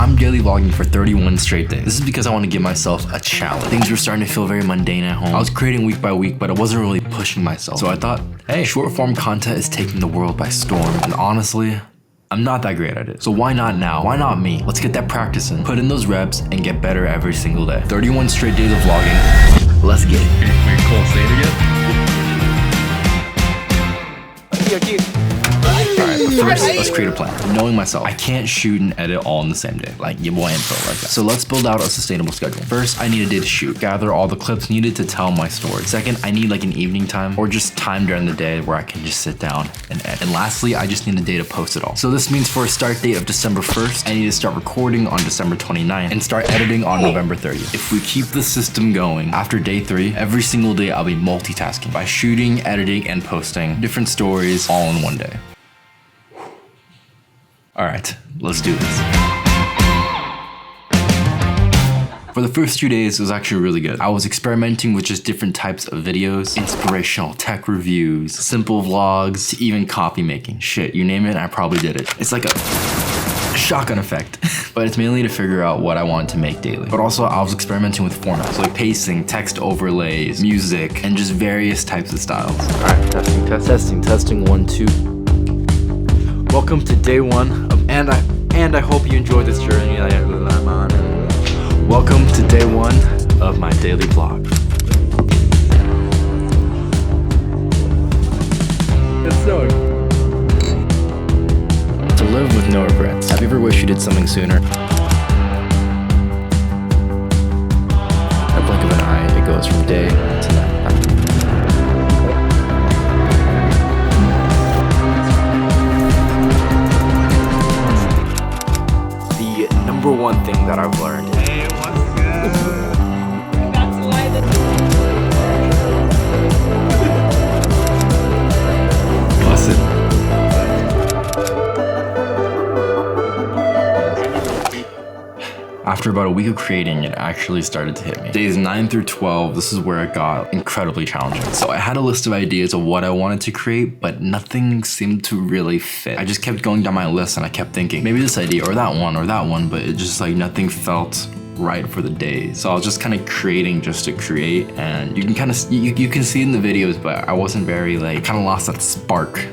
I'm daily vlogging for 31 straight days. This is because I want to give myself a challenge. Things were starting to feel very mundane at home. I was creating week by week, but I wasn't really pushing myself. So I thought, hey, short form content is taking the world by storm. And honestly, I'm not that great at it. So why not now? Why not me? Let's get that practice in. Put in those reps and get better every single day. 31 straight days of vlogging. Let's get it. Wait, Cole, say it again. Alright, first, let's create a plan. Knowing myself, I can't shoot and edit all in the same day. Like, your boy info like that. So let's build out a sustainable schedule. First, I need a day to shoot. Gather all the clips needed to tell my story. Second, I need like an evening time or just time during the day where I can just sit down and edit. And lastly, I just need a day to post it all. So this means for a start date of December 1st, I need to start recording on December 29th and start editing on November 30th. If we keep the system going, after day 3, every single day I'll be multitasking by shooting, editing, and posting different stories all in one day. All right, let's do this. For the first 2 days, it was actually really good. I was experimenting with just different types of videos, inspirational tech reviews, simple vlogs, to even copy making. Shit, you name it, I probably did it. It's like a shotgun effect, but it's mainly to figure out what I wanted to make daily. But also I was experimenting with formats like pacing, text overlays, music, and just various types of styles. All right, testing, 1, 2. Welcome to day 1 of, and I hope you enjoyed this journey I'm on. Welcome to day 1 of my daily vlog. It's snowing. To live with no regrets. Have you ever wished you did something sooner? A blink of an eye, it goes from day to night. Number one thing that I've learned. Hey, what's good? That's why After about a week of creating, it actually started to hit me. Days 9 through 12, this is where it got incredibly challenging. So I had a list of ideas of what I wanted to create, but nothing seemed to really fit. I just kept going down my list and I kept thinking, maybe this idea or that one, but it just like nothing felt right for the day. So I was just kind of creating just to create, and you can kind of, you can see in the videos, but I wasn't very like, I kind of lost that spark.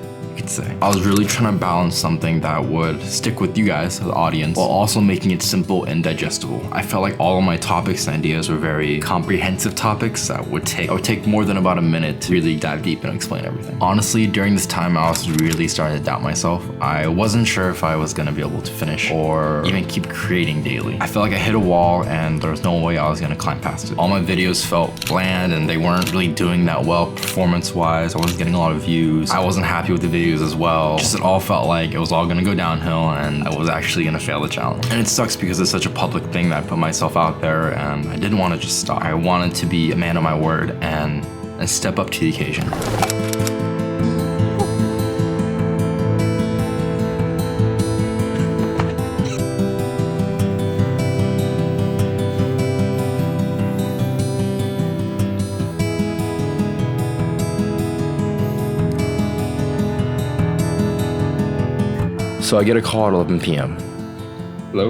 Say. I was really trying to balance something that would stick with you guys, the audience, while also making it simple and digestible. I felt like all of my topics and ideas were very comprehensive topics that would take more than about a minute to really dive deep and explain everything. Honestly, during this time, I was really starting to doubt myself. I wasn't sure if I was going to be able to finish or even keep creating daily. I felt like I hit a wall and there was no way I was going to climb past it. All my videos felt bland and they weren't really doing that well performance-wise. I wasn't getting a lot of views. I wasn't happy with the videos as well. Just it all felt like it was all gonna go downhill and I was actually gonna fail the challenge. And it sucks because it's such a public thing that I put myself out there, and I didn't want to just stop. I wanted to be a man of my word and step up to the occasion. So I get a call at 11 p.m. Hello?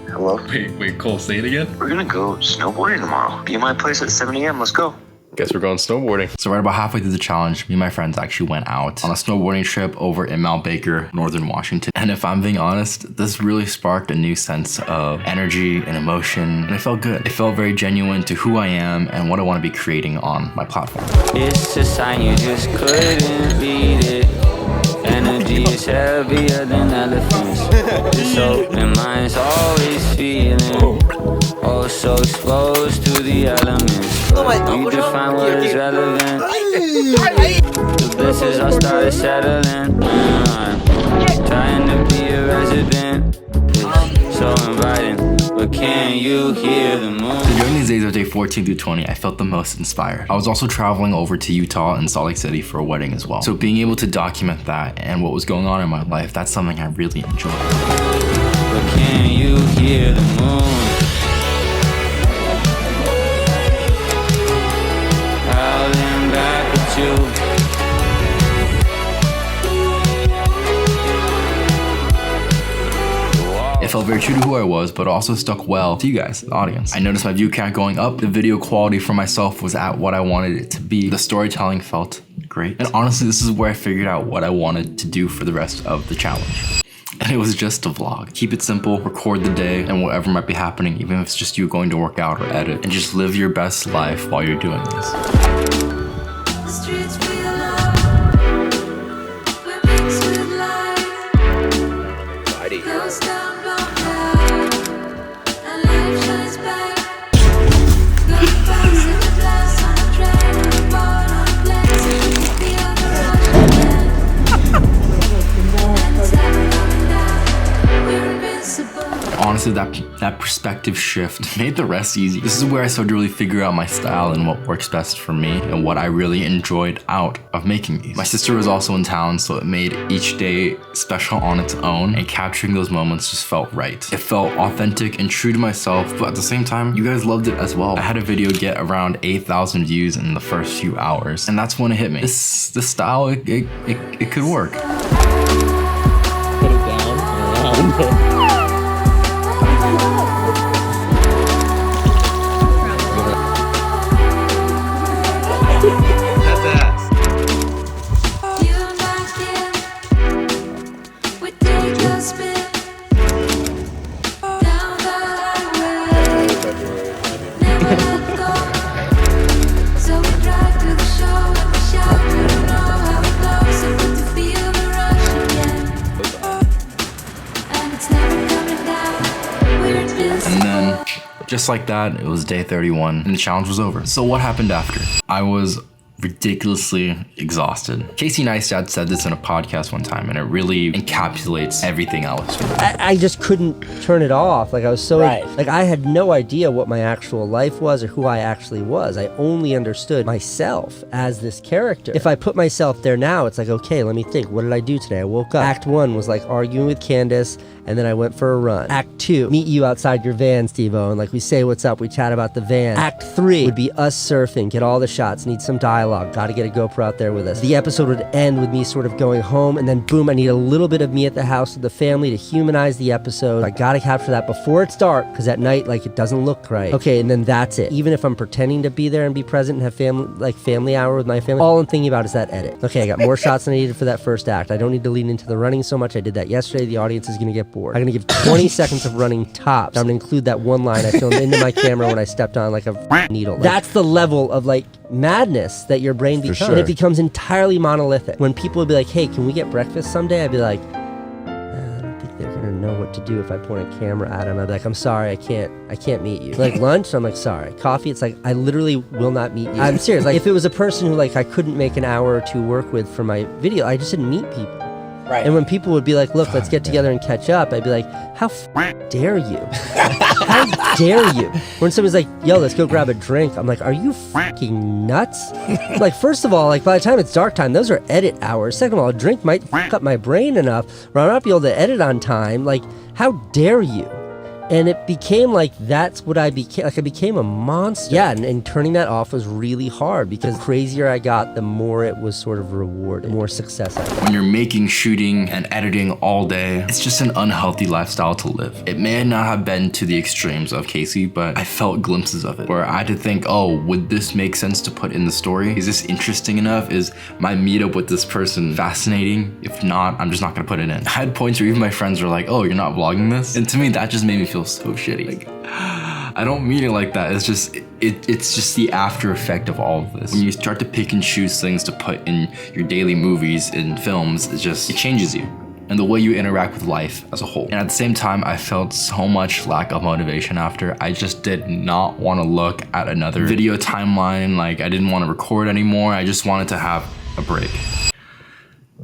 Hello? Wait, Cole, say it again. We're gonna go snowboarding tomorrow. Be at my place at 7 a.m. Let's go. Guess we're going snowboarding. So right about halfway through the challenge, me and my friends actually went out on a snowboarding trip over in Mount Baker, Northern Washington. And if I'm being honest, this really sparked a new sense of energy and emotion, and it felt good. It felt very genuine to who I am and what I want to be creating on my platform. It's a sign you just couldn't read it. Energy is heavier than elephants. This open mind's always feeling. Oh, so exposed to the elements. We define what is relevant. The blessings all started settling. Trying to be a resident. It's so inviting, but can you hear the moon? So during these days of day 14 through 20, I felt the most inspired. I was also traveling over to Utah and Salt Lake City for a wedding as well. So being able to document that and what was going on in my life, that's something I really enjoy. But can you hear the moon? Howling back at you. It felt very true to who I was, but also stuck well to you guys, the audience. I noticed my view count going up. The video quality for myself was at what I wanted it to be. The storytelling felt great. And honestly, this is where I figured out what I wanted to do for the rest of the challenge. And it was just a vlog. Keep it simple, record the day and whatever might be happening, even if it's just you going to work out or edit, and just live your best life while you're doing this. The streets feel alive. We're mixed with light. Ghost town blocked out, and life shines back. Goodbyes in the glass on a train, on a boat, on a plane, so you can feel the rush again. And it's never coming down. We're invincible. Honestly, that perspective shift made the rest easy. This is where I started to really figure out my style and what works best for me and what I really enjoyed out of making these. My sister was also in town, so it made each day special on its own, and capturing those moments just felt right. It felt authentic and true to myself, but at the same time, you guys loved it as well. I had a video get around 8,000 views in the first few hours, and that's when it hit me. This style, it could work. Put it down and around. You and my skin, we take a spin down the highway, never let go. So we drive to the show and we shout, we don't know how it goes, so good to feel the rush again. And it's never coming down. We're invincible. And then, just like that, it was day 31 and the challenge was over. So what happened after? I was ridiculously exhausted. Casey Neistat said this in a podcast one time, and it really encapsulates everything else. I just couldn't turn it off. Like I was so, like I had no idea what my actual life was or who I actually was. I only understood myself as this character. If I put myself there now, it's like, okay, let me think. What did I do today? I woke up. Act 1 was like arguing with Candace, and then I went for a run. Act 2, meet you outside your van, Steve-O, and like we say what's up, we chat about the van. Act 3 would be us surfing, get all the shots, need some dialogue, gotta get a GoPro out there with us. The episode would end with me sort of going home, and then boom, I need a little bit of me at the house with the family to humanize the episode. I gotta capture that before it's dark, because at night, like, it doesn't look right. Okay, and then that's it. Even if I'm pretending to be there and be present and have family hour with my family, all I'm thinking about is that edit. Okay, I got more shots than I needed for that first act. I don't need to lean into the running so much. I did that yesterday. The audience is gonna get bored. I'm gonna give 20 seconds of running tops. I'm gonna include that one line I filmed into my camera when I stepped on like a needle. Like, that's the level of like madness that your brain becomes. sure. And it becomes entirely monolithic. When people would be like, hey, can we get breakfast someday? I'd be like, I don't think they're gonna know what to do if I point a camera at them. I'd be like, I'm sorry, I can't meet you. Like lunch, I'm like, sorry. Coffee, it's like, I literally will not meet you. I'm serious. Like if it was a person who like I couldn't make an hour or two work with for my video, I just didn't meet people. Right. And when people would be like, look, let's get together and catch up, I'd be like, how dare you? How dare you? When somebody's like, yo, let's go grab a drink, I'm like, are you fucking nuts? Like, first of all, like by the time it's dark time, those are edit hours. Second of all, a drink might fuck up my brain enough where I'm not be able to edit on time. Like, how dare you? And it became like, that's what I became. Like I became a monster. Yeah, and turning that off was really hard because the crazier I got, the more it was sort of rewarded, the more success I got. When you're making, shooting, and editing all day, it's just an unhealthy lifestyle to live. It may not have been to the extremes of Casey, but I felt glimpses of it where I had to think, oh, would this make sense to put in the story? Is this interesting enough? Is my meetup with this person fascinating? If not, I'm just not gonna put it in. I had points where even my friends were like, oh, you're not vlogging this? And to me, that just made me feel so shitty. Like, I don't mean it like that. It's just it's just the after effect of all of this. When you start to pick and choose things to put in your daily movies and films, it changes you and the way you interact with life as a whole. And at the same time, I felt so much lack of motivation after. I just did not want to look at another video timeline. Like, I didn't want to record anymore. I just wanted to have a break.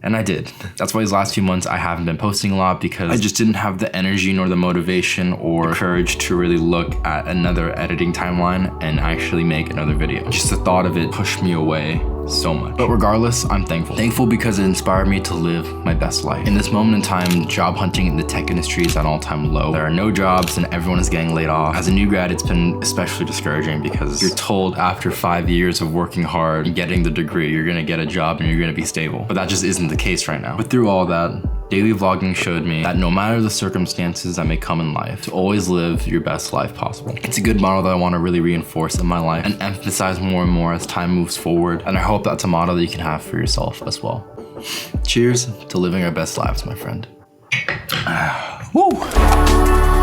And I did. That's why these last few months I haven't been posting a lot, because I just didn't have the energy nor the motivation or the courage to really look at another editing timeline and actually make another video. Just the thought of it pushed me away so much. But regardless, I'm thankful. Thankful because it inspired me to live my best life. In this moment in time, job hunting in the tech industry is at an all-time low. There are no jobs and everyone is getting laid off. As a new grad, it's been especially discouraging because you're told after 5 years of working hard and getting the degree, you're gonna get a job and you're gonna be stable. But that just isn't the case right now. But through all that, Daily vlogging showed me that no matter the circumstances that may come in life, to always live your best life possible. It's a good motto that I want to really reinforce in my life and emphasize more and more as time moves forward. And I hope that's a motto that you can have for yourself as well. Cheers to living our best lives, my friend. Woo!